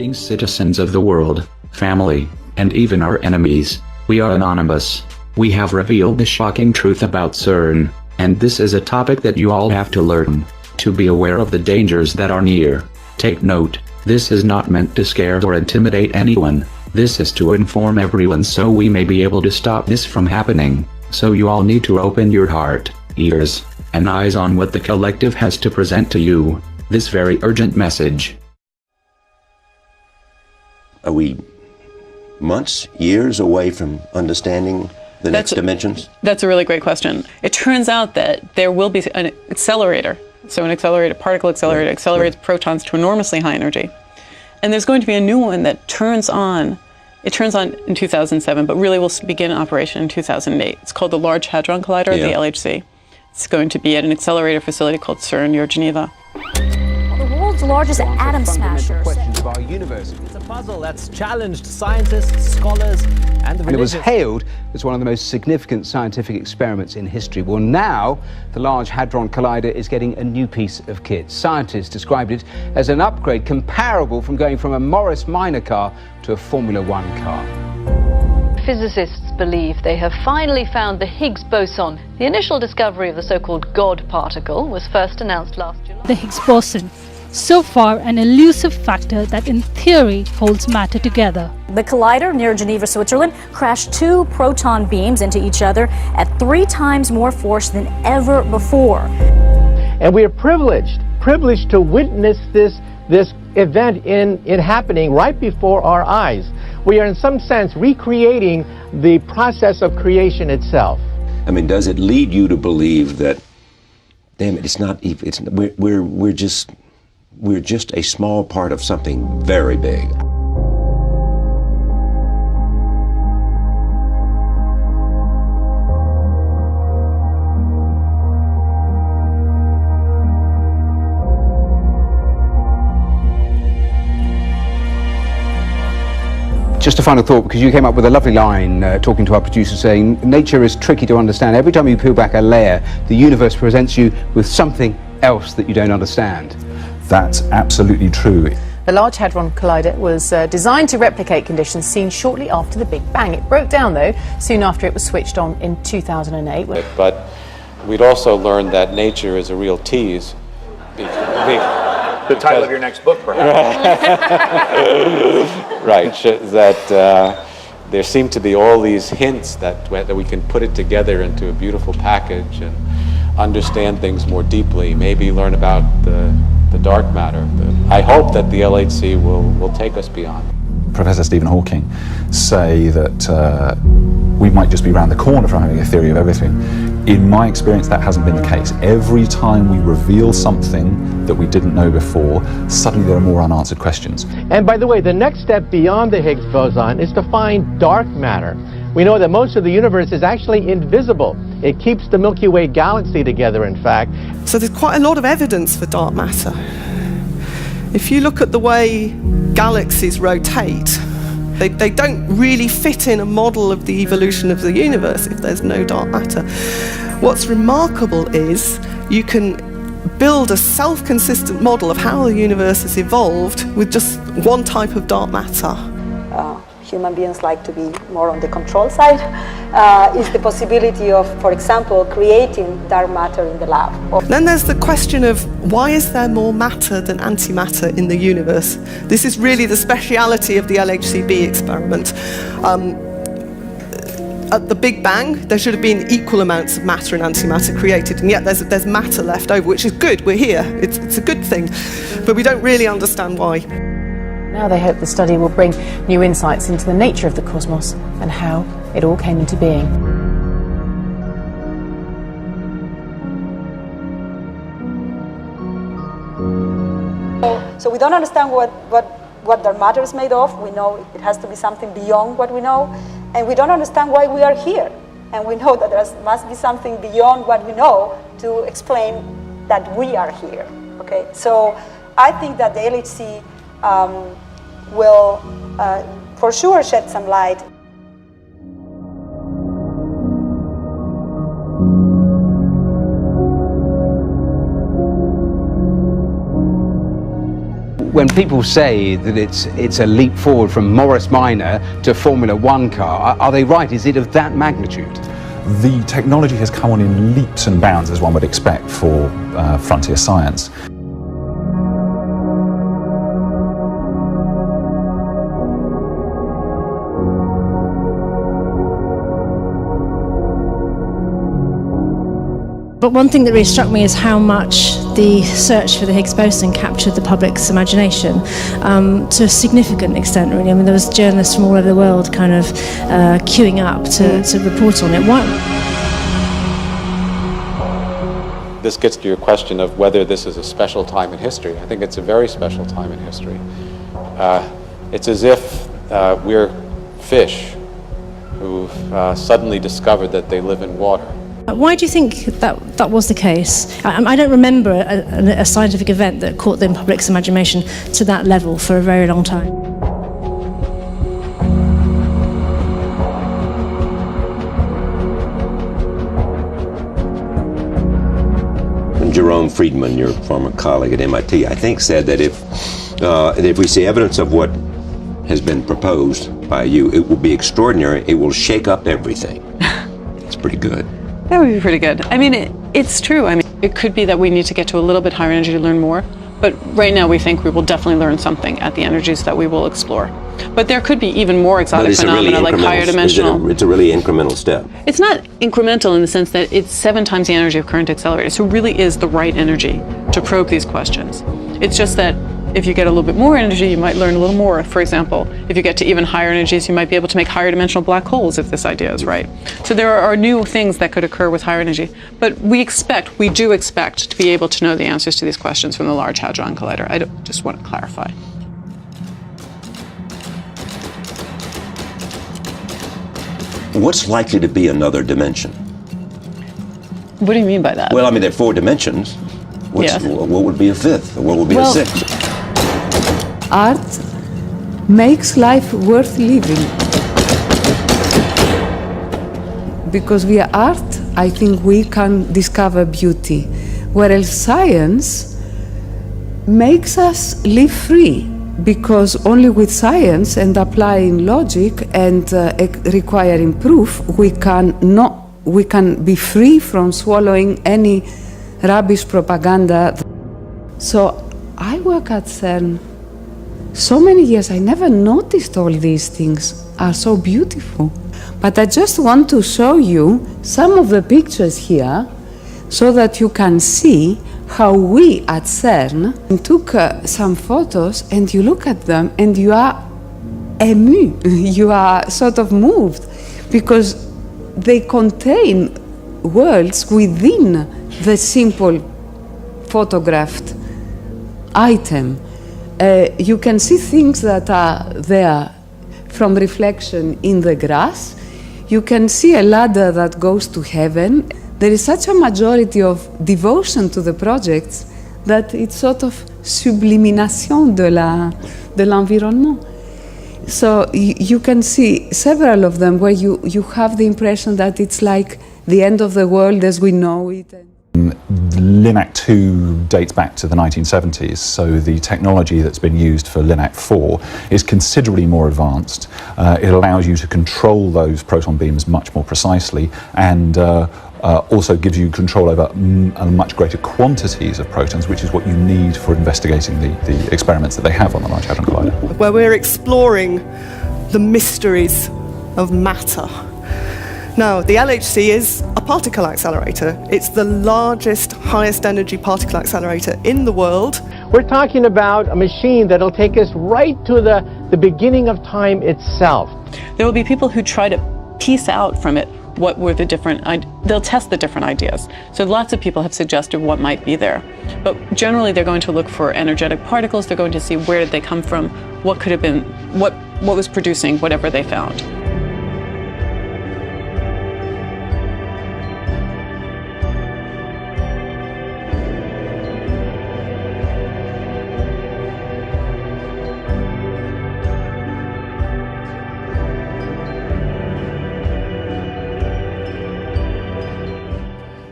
Greetings, citizens of the world, family, and even our enemies. We are Anonymous. We have revealed the shocking truth about CERN, and this is a topic that you all have to learn. To be aware of the dangers that are near. Take note, this is not meant to scare or intimidate anyone. This is to inform everyone so we may be able to stop this from happening. So you all need to open your heart, ears, and eyes on what the collective has to present to you. This very urgent message. Are we months, years away from understanding the next dimensions? That's a really great question. It turns out that there will be an accelerator. So an accelerator, particle accelerator, accelerates protons to enormously high energy. And there's going to be a new one that turns on. It turns on in 2007, but really will begin operation in 2008. It's called the Large Hadron Collider, the LHC. It's going to be at an accelerator facility called CERN near Geneva. The world's largest atom smasher. Questions of our universe. It's a puzzle that's challenged scientists, scholars, and the religious. And it was hailed as one of the most significant scientific experiments in history. Well, now the Large Hadron Collider is getting a new piece of kit. Scientists described it as an upgrade comparable from going from a Morris Minor car to a Formula One car. Physicists believe they have finally found the Higgs boson. The initial discovery of the so-called God particle was first announced last July. The Higgs boson, so far an elusive factor that in theory holds matter together. The collider near Geneva, Switzerland, crashed two proton beams into each other at 3 times more force than ever before. And we are privileged to witness this event in happening right before our eyes. We are in some sense recreating the process of creation itself. I mean, does it lead you to believe that, damn it, we're just a small part of something very big? Just a final thought, because you came up with a lovely line talking to our producer saying nature is tricky to understand. Every time you peel back a layer, the universe presents you with something else that you don't understand. That's absolutely true. The Large Hadron Collider was designed to replicate conditions seen shortly after the Big Bang. It broke down, though, soon after it was switched on in 2008. But we'd also learned that nature is a real tease. The title of your next book, perhaps. Right, that there seem to be all these hints that we can put it together into a beautiful package and understand things more deeply, maybe learn about the dark matter. I hope that the LHC will take us beyond. Professor Stephen Hawking say that we might just be around the corner from having a theory of everything. In my experience, that hasn't been the case. Every time we reveal something that we didn't know before, suddenly there are more unanswered questions. And by the way, the next step beyond the Higgs boson is to find dark matter. We know that most of the universe is actually invisible. It keeps the Milky Way galaxy together, in fact. So there's quite a lot of evidence for dark matter. If you look at the way galaxies rotate, they don't really fit in a model of the evolution of the universe if there's no dark matter. What's remarkable is you can build a self-consistent model of how the universe has evolved with just one type of dark matter. Human beings like to be more on the control side, is the possibility of, for example, creating dark matter in the lab. Then there's the question of why is there more matter than antimatter in the universe? This is really the speciality of the LHCb experiment. At the Big Bang, there should have been equal amounts of matter and antimatter created, and yet there's matter left over, which is good. We're here. It's a good thing, but we don't really understand why. Now they hope the study will bring new insights into the nature of the cosmos and how it all came into being. So we don't understand what dark matter is made of. We know it has to be something beyond what we know, and we don't understand why we are here. And we know that there must be something beyond what we know to explain that we are here. Okay, so I think that the LHC will for sure shed some light. when people say that it's a leap forward from Morris Minor to Formula One car, are they right? Is it of that magnitude? The technology has come on in leaps and bounds, as one would expect for frontier science. But one thing that really struck me is how much the search for the Higgs boson captured the public's imagination to a significant extent, really. I mean, there was journalists from all over the world kind of queuing up to report on it. Why? This gets to your question of whether this is a special time in history. I think it's a very special time in history. It's as if we're fish who've suddenly discovered that they live in water. Why do you think that was the case? I don't remember a scientific event that caught the public's imagination to that level for a very long time. Jerome Friedman, your former colleague at MIT, I think said that if we see evidence of what has been proposed by you, it will be extraordinary. It will shake up everything. It's pretty good. That would be pretty good. I mean, it's true. I mean, it could be that we need to get to a little bit higher energy to learn more, but right now we think we will definitely learn something at the energies that we will explore. But there could be even more exotic phenomena like higher dimensional. It's a really incremental step. It's not incremental in the sense that it's 7 times the energy of current accelerators, so it really is the right energy to probe these questions. It's just that if you get a little bit more energy, you might learn a little more. For example, if you get to even higher energies, you might be able to make higher dimensional black holes if this idea is right. So there are new things that could occur with higher energy. But we do expect to be able to know the answers to these questions from the Large Hadron Collider. I just want to clarify. What's likely to be another dimension? What do you mean by that? Well, I mean, there are 4 dimensions. Yes. What would be a 5th? What would be a 6th? Art makes life worth living. Because via art, I think we can discover beauty, whereas science makes us live free, because only with science and applying logic and requiring proof, we can be free from swallowing any rubbish propaganda. So I work at CERN so many years. I never noticed all these things are so beautiful. But I just want to show you some of the pictures here so that you can see how we at CERN took some photos, and you look at them and you are ému, you are sort of moved, because they contain worlds within the simple photographed item. You can see things that are there from reflection in the grass. You can see a ladder that goes to heaven. There is such a majority of devotion to the projects that it's sort of sublimination de l'environnement. So you can see several of them where you have the impression that it's like the end of the world as we know it. LINAC 2 dates back to the 1970s, so the technology that's been used for LINAC 4 is considerably more advanced. It allows you to control those proton beams much more precisely, and also gives you control over much greater quantities of protons, which is what you need for investigating the experiments that they have on the Large Hadron Collider. Where we're exploring the mysteries of matter. Now, the LHC is a particle accelerator. It's the largest, highest energy particle accelerator in the world. We're talking about a machine that'll take us right to the beginning of time itself. There will be people who try to piece out from it what were the different, they'll test the different ideas. So lots of people have suggested what might be there. But generally they're going to look for energetic particles, they're going to see where did they come from, what could have been, what was producing whatever they found.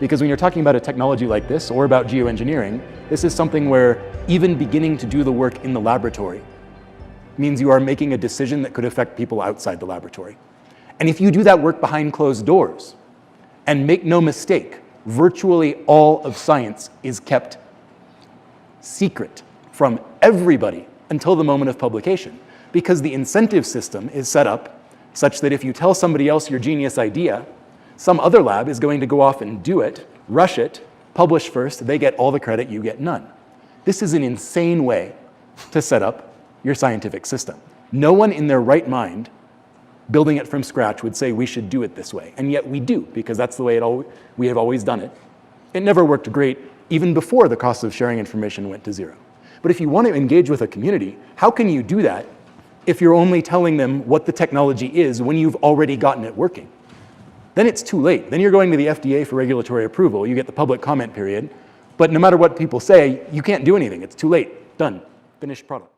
Because when you're talking about a technology like this, or about geoengineering, This is something where even beginning to do the work in the laboratory means you are making a decision that could affect people outside the laboratory. And if you do that work behind closed doors, and make no mistake, virtually all of science is kept secret from everybody until the moment of publication, because the incentive system is set up such that if you tell somebody else your genius idea, some other lab is going to go off and do it, rush it, publish first, they get all the credit, you get none. This is an insane way to set up your scientific system. No one in their right mind building it from scratch would say we should do it this way, and yet we do, because that's the way we have always done it. It never worked great even before the cost of sharing information went to zero. But if you want to engage with a community, how can you do that if you're only telling them what the technology is when you've already gotten it working? Then it's too late. Then you're going to the FDA for regulatory approval, you get the public comment period, but no matter what people say, you can't do anything. It's too late. Done. Finished product.